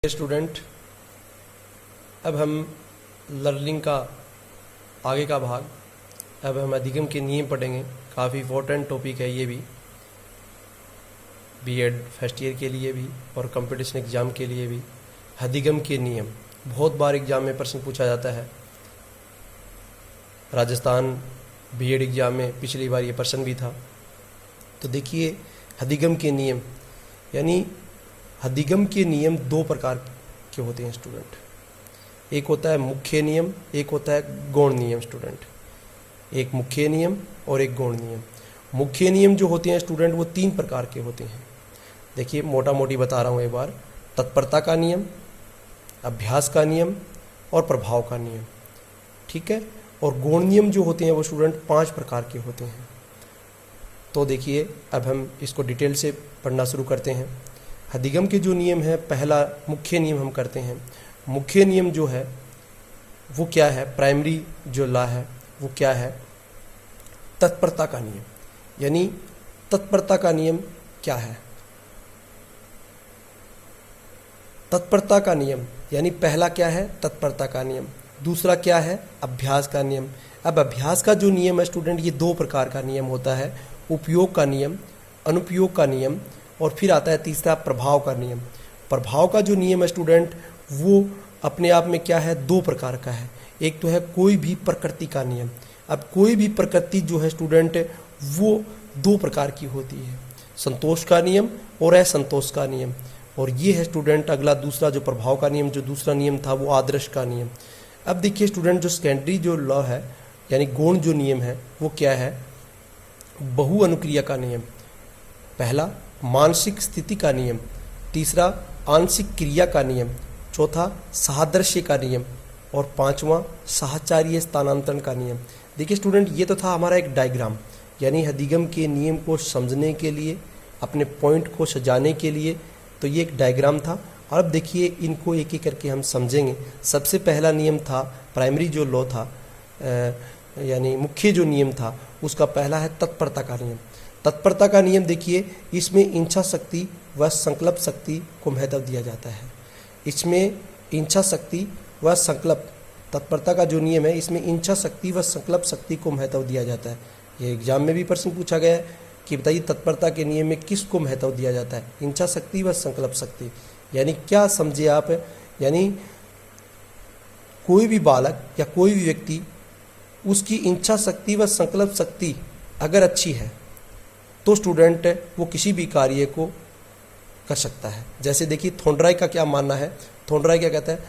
Student, अब हम learning का आगे का भाग, अब हम अधिगम के नियम पढ़ेंगे। काफ़ी इम्पोर्टेंट टॉपिक है ये भी, बीएड फर्स्ट ईयर के लिए भी और कंपटीशन एग्ज़ाम के लिए भी। अधिगम के नियम बहुत बार एग्ज़ाम में प्रश्न पूछा जाता है। राजस्थान बीएड एग्ज़ाम में पिछली बार ये प्रश्न भी था। तो देखिए, अधिगम के नियम यानी अधिगम के नियम दो प्रकार के होते हैं स्टूडेंट। एक होता है मुख्य नियम, एक होता है गौण नियम स्टूडेंट। एक मुख्य नियम और एक गौण नियम। मुख्य नियम जो होते हैं स्टूडेंट वो तीन प्रकार के होते हैं। देखिए, मोटा मोटी बता रहा हूँ एक बार। तत्परता का नियम, अभ्यास का नियम और प्रभाव का नियम, ठीक है। और गौण नियम जो होते हैं वो स्टूडेंट 5 प्रकार के होते हैं। तो देखिए, अब हम इसको डिटेल से पढ़ना शुरू करते हैं। अधिगम के जो नियम है, पहला मुख्य नियम हम करते हैं। मुख्य नियम जो है वो क्या है, प्राइमरी जो लॉ है वो क्या है, तत्परता का नियम। यानी तत्परता का नियम क्या है? तत्परता का नियम यानी पहला क्या है, तत्परता का नियम। दूसरा क्या है, अभ्यास का नियम। अब अभ्यास का जो नियम है स्टूडेंट, ये 2 प्रकार का नियम होता है, उपयोग का नियम, अनुपयोग का नियम। और फिर आता है तीसरा, प्रभाव का नियम। प्रभाव का जो नियम है स्टूडेंट वो अपने आप में क्या है, 2 प्रकार का है। एक तो है कोई भी प्रकृति का नियम। अब कोई भी प्रकृति जो है स्टूडेंट वो 2 प्रकार की होती है, संतोष का नियम और असंतोष का नियम। और ये है स्टूडेंट अगला दूसरा जो प्रभाव का नियम, जो दूसरा नियम था वो आदर्श का नियम। अब देखिए स्टूडेंट, जो सेकेंडरी जो लॉ है यानी गौण जो नियम है वो क्या है, बहु अनुक्रिया का नियम। पहला मानसिक स्थिति का नियम, तीसरा आंशिक क्रिया का नियम, चौथा सादृश्य का नियम और 5वां साहचर्य स्थानांतरण का नियम। देखिए स्टूडेंट, ये तो था हमारा एक डायग्राम, यानी अधिगम के नियम को समझने के लिए, अपने पॉइंट को सजाने के लिए। तो ये एक डायग्राम था। और अब देखिए इनको एक एक करके हम समझेंगे। सबसे पहला नियम था, प्राइमरी जो लॉ था यानी मुख्य जो नियम था, उसका पहला है तत्परता का नियम। तत्परता का नियम देखिए, इसमें इच्छा शक्ति व संकल्प शक्ति को महत्व दिया जाता है। इसमें इच्छा शक्ति व संकल्प, तत्परता का जो नियम है इसमें इच्छा शक्ति व संकल्प शक्ति को महत्व दिया जाता है। ये एग्जाम में भी प्रश्न पूछा गया है कि बताइए तत्परता के नियम में किसको महत्व दिया जाता है, इच्छा शक्ति व संकल्प शक्ति। यानी क्या समझे आप, यानी कोई भी बालक या कोई भी व्यक्ति, उसकी इच्छा शक्ति व संकल्प शक्ति अगर अच्छी है तो स्टूडेंट वो किसी भी कार्य को कर सकता है। जैसे देखिए, थोंडराय का क्या मानना है, थोंडराय क्या कहता है,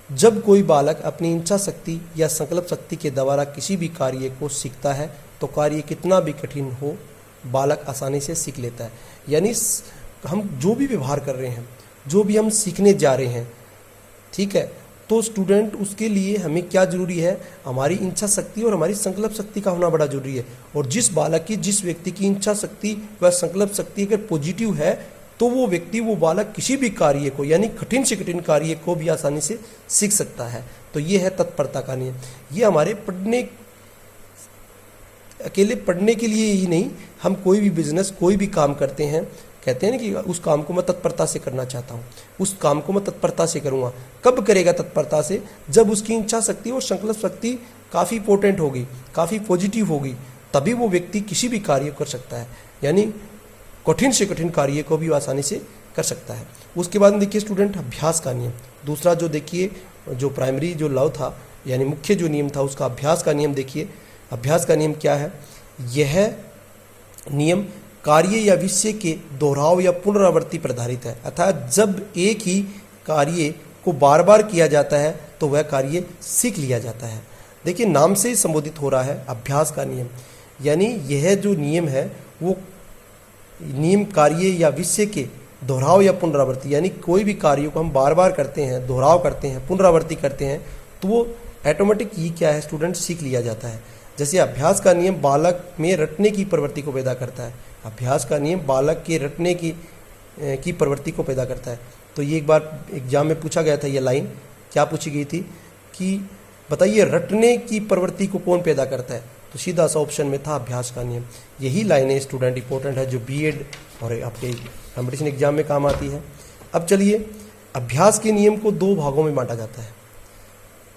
जब कोई बालक अपनी इच्छा शक्ति या संकल्प शक्ति के द्वारा किसी भी कार्य को सीखता है तो कार्य कितना भी कठिन हो, बालक आसानी से सीख लेता है। यानी हम जो भी व्यवहार कर रहे हैं, जो भी हम सीखने जा रहे हैं, ठीक है, तो स्टूडेंट उसके लिए हमें क्या जरूरी है, हमारी इच्छा शक्ति और हमारी संकल्प शक्ति का होना बड़ा जरूरी है। और जिस बालक की, जिस व्यक्ति की इच्छा शक्ति व संकल्प शक्ति अगर पॉजिटिव है तो वो व्यक्ति, वो बालक किसी भी कार्य को यानी कठिन से कठिन कार्य को भी आसानी से सीख सकता है। तो ये है तत्परता का नियम। ये हमारे पढ़ने, अकेले पढ़ने के लिए ही नहीं, हम कोई भी बिजनेस, कोई भी काम करते हैं, कहते हैं ना कि उस काम को मैं तत्परता से करना चाहता हूँ, उस काम को मैं तत्परता से करूँगा। कब करेगा तत्परता से, जब उसकी इच्छा शक्ति और संकल्प शक्ति काफ़ी पोटेंट होगी, काफ़ी पॉजिटिव होगी, तभी वो व्यक्ति किसी भी कार्य कर सकता है, यानी कठिन से कठिन कार्य को भी आसानी से कर सकता है। उसके बाद देखिए स्टूडेंट, अभ्यास का नियम। दूसरा जो देखिए, जो प्राइमरी जो लॉ था यानी मुख्य जो नियम था, उसका अभ्यास का नियम देखिए। अभ्यास का नियम क्या है, यह नियम कार्य या विषय के दोहराव या पुनरावृत्ति पर आधारित है। अर्थात जब एक ही कार्य को बार बार किया जाता है तो वह कार्य सीख लिया जाता है। देखिए, नाम से ही संबोधित हो रहा है अभ्यास का नियम, यानी यह जो नियम है वो नियम कार्य या विषय के दोहराव या पुनरावृत्ति, यानी कोई भी कार्य को हम बार बार करते हैं, दोहराव करते हैं, पुनरावृत्ति करते हैं, तो वो ऑटोमेटिक ही क्या है स्टूडेंट, सीख लिया जाता है। जैसे अभ्यास का नियम बालक में रटने की प्रवृत्ति को पैदा करता है। अभ्यास का नियम बालक के रटने की प्रवृत्ति को पैदा करता है। तो ये एक बार एग्जाम में पूछा गया था, ये लाइन क्या पूछी गई थी कि बताइए रटने की प्रवृत्ति को कौन पैदा करता है, तो सीधा सा ऑप्शन में था अभ्यास का नियम। यही लाइनें स्टूडेंट इंपॉर्टेंट है, जो बीएड और आपके कंपटीशन एग्जाम में काम आती है। अब चलिए अभ्यास के नियम को दो भागों में बांटा जाता है।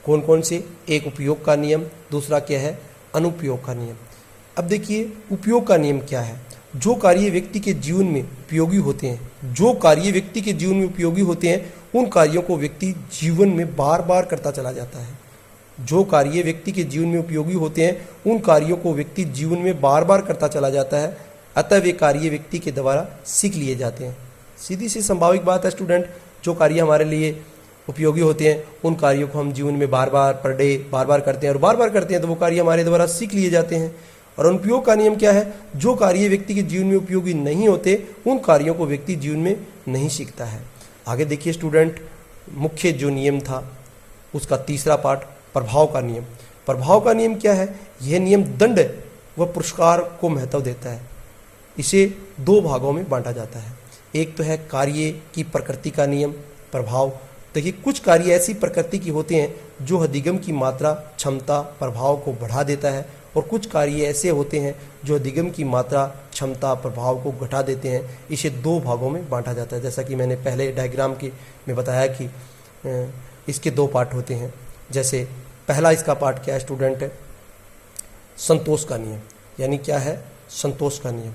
कौन कौन से? एक उपयोग का नियम, दूसरा क्या है? अनुपयोग का नियम। अब देखिए उपयोग का नियम क्या है। जो कार्य व्यक्ति के जीवन में उपयोगी होते हैं, जो कार्य व्यक्ति के जीवन में उपयोगी होते हैं, उन कार्यों को व्यक्ति जीवन में बार बार करता चला जाता है। जो कार्य व्यक्ति के जीवन में उपयोगी होते हैं, उन कार्यों को व्यक्ति जीवन में बार बार करता चला जाता है, अतः वे कार्य व्यक्ति के द्वारा सीख लिए जाते हैं। सीधी सी संभाविक बात है स्टूडेंट, जो कार्य हमारे लिए उपयोगी होते हैं उन कार्यों को हम जीवन में बार बार पर डे बार बार करते हैं और बार बार करते हैं, तो वो कार्य हमारे द्वारा सीख लिए जाते हैं। और अनुपयोग का नियम क्या है? जो कार्य व्यक्ति के जीवन में उपयोगी नहीं होते, उन कार्यों को व्यक्ति जीवन में नहीं सीखता है। आगे देखिए स्टूडेंट, मुख्य जो नियम था उसका तीसरा पार्ट, प्रभाव का नियम। प्रभाव का नियम क्या है? यह नियम दंड व पुरस्कार को महत्व देता है। इसे दो भागों में बांटा जाता है। एक तो है कार्य की प्रकृति का नियम, प्रभाव। देखिए कुछ कार्य ऐसी प्रकृति की होते हैं जो अधिगम की मात्रा, क्षमता, प्रभाव को बढ़ा देता है, और कुछ कार्य ऐसे होते हैं जो अधिगम की मात्रा, क्षमता, प्रभाव को घटा देते हैं। इसे दो भागों में बांटा जाता है। जैसा कि मैंने पहले डायग्राम में बताया कि इसके दो पार्ट होते हैं। जैसे पहला इसका पार्ट क्या है स्टूडेंट? संतोष का नियम। यानी क्या है? संतोष का नियम।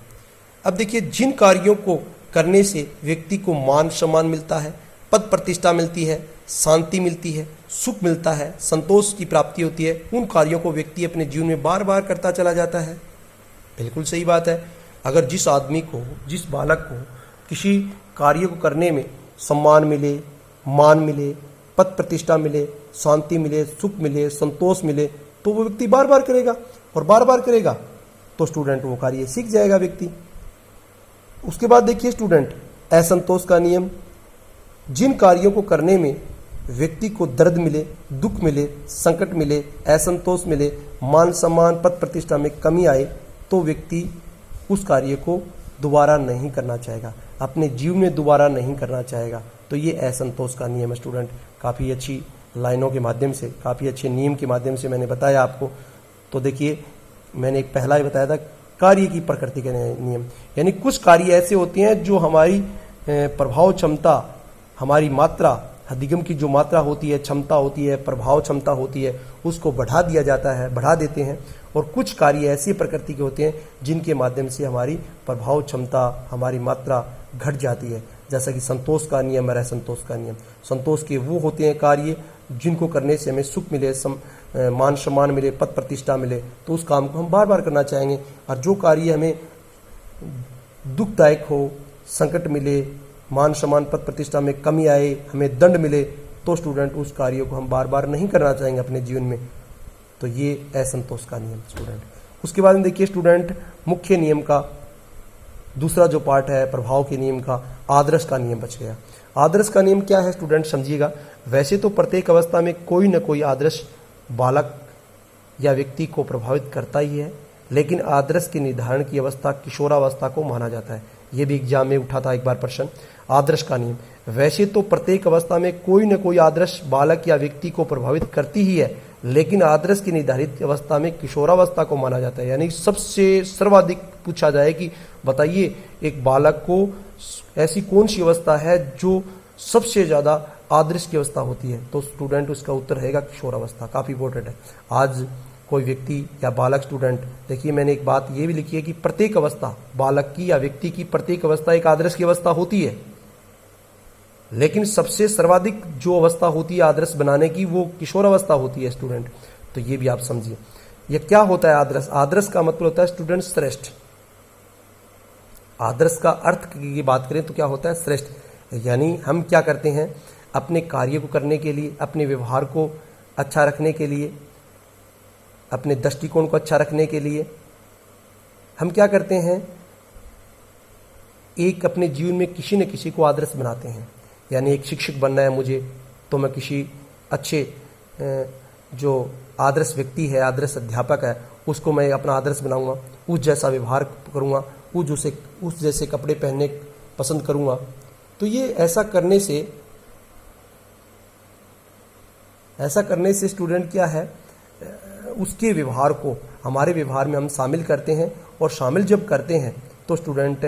अब देखिए जिन कार्यों को करने से व्यक्ति को मान सम्मान मिलता है, पद प्रतिष्ठा मिलती है, शांति मिलती है, सुख मिलता है, संतोष की प्राप्ति होती है, उन कार्यों को व्यक्ति अपने जीवन में बार बार करता चला जाता है। बिल्कुल सही बात है। अगर जिस आदमी को, जिस बालक को किसी कार्य को करने में सम्मान मिले, मान मिले, पद प्रतिष्ठा मिले, शांति मिले, सुख मिले, संतोष मिले, तो वो व्यक्ति बार बार करेगा, और बार बार करेगा तो स्टूडेंट वो कार्य सीख जाएगा व्यक्ति। उसके बाद देखिए स्टूडेंट, असंतोष का नियम। जिन कार्यों को करने में व्यक्ति को दर्द मिले, दुख मिले, संकट मिले, असंतोष मिले, मान सम्मान, पद प्रतिष्ठा में कमी आए, तो व्यक्ति उस कार्य को दोबारा नहीं करना चाहेगा, अपने जीवन में दोबारा नहीं करना चाहेगा। तो ये असंतोष का नियम है स्टूडेंट। काफ़ी अच्छी लाइनों के माध्यम से, काफ़ी अच्छे नियम के माध्यम से मैंने बताया आपको। तो देखिए मैंने एक पहला ही बताया था कार्य की प्रकृति के नियम। यानी कुछ कार्य ऐसे होते हैं जो हमारी प्रभाव क्षमता, हमारी मात्रा, अधिगम की जो मात्रा होती है, क्षमता होती है, प्रभाव क्षमता होती है, उसको बढ़ा दिया जाता है, बढ़ा देते हैं। और कुछ कार्य ऐसी प्रकृति के होते हैं जिनके माध्यम से हमारी प्रभाव क्षमता, हमारी मात्रा घट जाती है। जैसा कि संतोष का नियम और असंतोष का नियम। संतोष के वो होते हैं कार्य जिनको करने से हमें सुख मिले, मान सम्मान मिले, पद प्रतिष्ठा मिले, तो उस काम को हम बार बार करना चाहेंगे। और जो कार्य हमें दुखदायक हो, संकट मिले, मान सम्मान पद प्रतिष्ठा में कमी आए, हमें दंड मिले, तो स्टूडेंट उस कार्यों को हम बार बार नहीं करना चाहेंगे अपने जीवन में। तो ये असंतोष का नियम स्टूडेंट। उसके बाद में देखिए स्टूडेंट, मुख्य नियम का दूसरा जो पार्ट है प्रभाव के नियम का, आदर्श का नियम बच गया। आदर्श का नियम क्या है स्टूडेंट, समझिएगा। वैसे तो प्रत्येक अवस्था में कोई न कोई आदर्श बालक या व्यक्ति को प्रभावित करता ही है, लेकिन आदर्श के निर्धारण की अवस्था किशोरावस्था को माना जाता है। ये भी एग्जाम में उठा था एक बार प्रश्न। आदर्श का नियम, वैसे तो प्रत्येक अवस्था में कोई न कोई आदर्श बालक या व्यक्ति को प्रभावित करती ही है, लेकिन आदर्श की निर्धारित अवस्था में किशोरावस्था को माना जाता है। यानी सबसे सर्वाधिक पूछा जाए कि बताइए एक बालक को ऐसी कौन सी अवस्था है जो सबसे ज्यादा आदर्श की अवस्था होती है, तो स्टूडेंट उसका उत्तर रहेगा किशोरावस्था। काफी इंपॉर्टेंट है। आज कोई व्यक्ति या बालक स्टूडेंट, देखिए मैंने एक बात ये भी लिखी है कि प्रत्येक अवस्था बालक की या व्यक्ति की प्रत्येक अवस्था एक आदर्श की अवस्था होती है, लेकिन सबसे सर्वाधिक जो अवस्था होती है आदर्श बनाने की वो किशोरावस्था होती है स्टूडेंट। तो ये भी आप समझिए। ये क्या होता है आदर्श? आदर्श का मतलब होता है स्टूडेंट श्रेष्ठ। आदर्श का अर्थ की बात करें तो क्या होता है? श्रेष्ठ। यानी हम क्या करते हैं अपने कार्य को करने के लिए, अपने व्यवहार को अच्छा रखने के लिए, अपने दृष्टिकोण को अच्छा रखने के लिए हम क्या करते हैं, एक अपने जीवन में किसी न किसी को आदर्श बनाते हैं। यानी एक शिक्षक बनना है मुझे, तो मैं किसी अच्छे जो आदर्श व्यक्ति है, आदर्श अध्यापक है, उसको मैं अपना आदर्श बनाऊंगा, उस जैसा व्यवहार करूंगा, उस जैसे कपड़े पहनने पसंद करूंगा। तो ये ऐसा करने से स्टूडेंट क्या है, उसके व्यवहार को हमारे व्यवहार में हम शामिल करते हैं, और शामिल जब करते हैं तो स्टूडेंट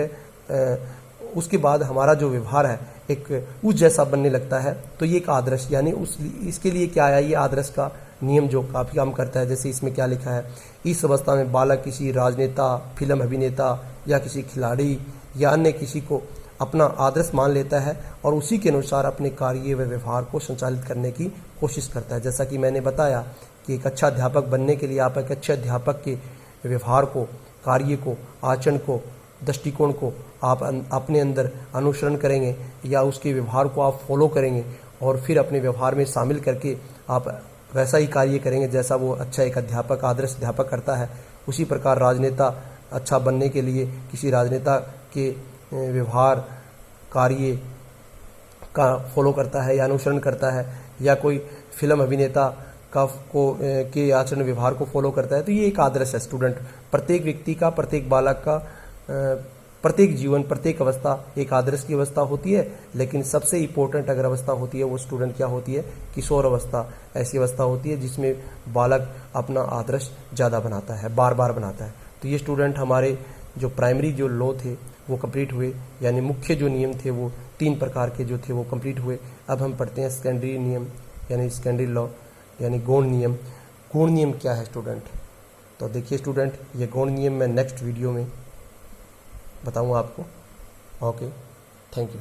उसके बाद हमारा जो व्यवहार है एक उस जैसा बनने लगता है, तो ये एक आदर्श, यानी इसके लिए क्या है, ये आदर्श का नियम जो काफ़ी काम करता है। जैसे इसमें क्या लिखा है, इस अवस्था में बालक किसी राजनेता, फिल्म अभिनेता या किसी खिलाड़ी या अन्य किसी को अपना आदर्श मान लेता है और उसी के अनुसार अपने कार्य व व्यवहार को संचालित करने की कोशिश करता है। जैसा कि मैंने बताया कि एक अच्छा अध्यापक बनने के लिए आप एक अच्छे अध्यापक के व्यवहार को, कार्य को, आचरण को, दृष्टिकोण को आप अपने अंदर अनुसरण करेंगे या उसके व्यवहार को आप फॉलो करेंगे और फिर अपने व्यवहार में शामिल करके आप वैसा ही कार्य करेंगे जैसा वो अच्छा एक अध्यापक, आदर्श अध्यापक करता है। उसी प्रकार राजनेता अच्छा बनने के लिए किसी राजनेता के व्यवहार, कार्य का फॉलो करता है या अनुसरण करता है, या कोई फिल्म अभिनेता के आचरण व्यवहार को फॉलो करता है, तो ये एक आदर्श है स्टूडेंट। प्रत्येक व्यक्ति का, प्रत्येक बालक का, प्रत्येक जीवन, प्रत्येक अवस्था एक आदर्श की अवस्था होती है, लेकिन सबसे इम्पोर्टेंट अगर अवस्था होती है वो स्टूडेंट क्या होती है, किशोर अवस्था। ऐसी अवस्था होती है जिसमें बालक अपना आदर्श ज़्यादा बनाता है, बार बार बनाता है। तो ये स्टूडेंट हमारे जो प्राइमरी जो लॉ थे वो कंप्लीट हुए, यानी मुख्य जो नियम थे वो 3 प्रकार के जो थे वो कंप्लीट हुए। अब हम पढ़ते हैं सेकेंडरी नियम, यानी सेकेंडरी लॉ, यानी गौण नियम। गौण नियम क्या है स्टूडेंट? तो देखिए स्टूडेंट, ये गौण नियम मैं नेक्स्ट वीडियो में बताऊंगा आपको। Okay, thank you.